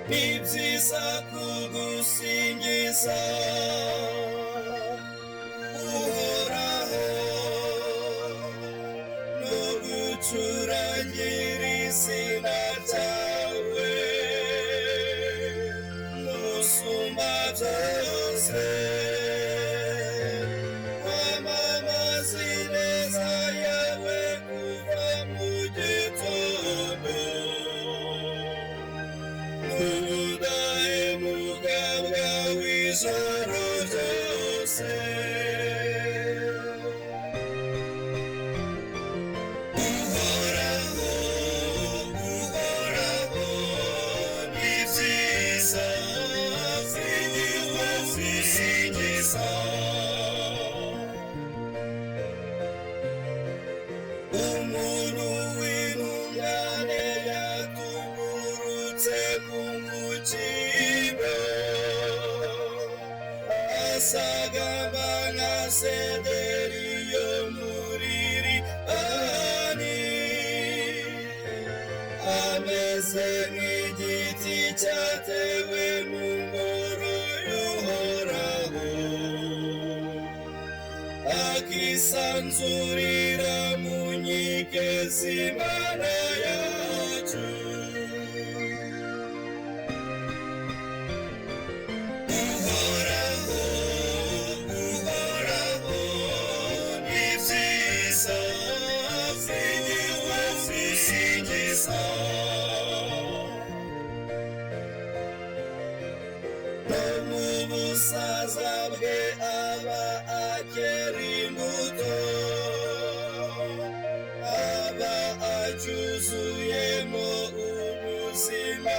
nibyiza kugusingiza uhoraho no gucurangira izina ryawe musumba byose wamamaza ineza yawe kuva mu gitondo ubudahemuka bwawe ijoro ryose uhoraho ni byiza singiza umuntu w'intungane yatugurutse mu mukingo asagamba nka sederi yo muri Libani ameze nk'igiti cyatewe mu ngoro y'uhoraho akisanzurira mu nkike z'Imana yacu uhoraho ni byiza singiza no mu busaza bwe aba akiri muto aba acyuzuyemo ubuzima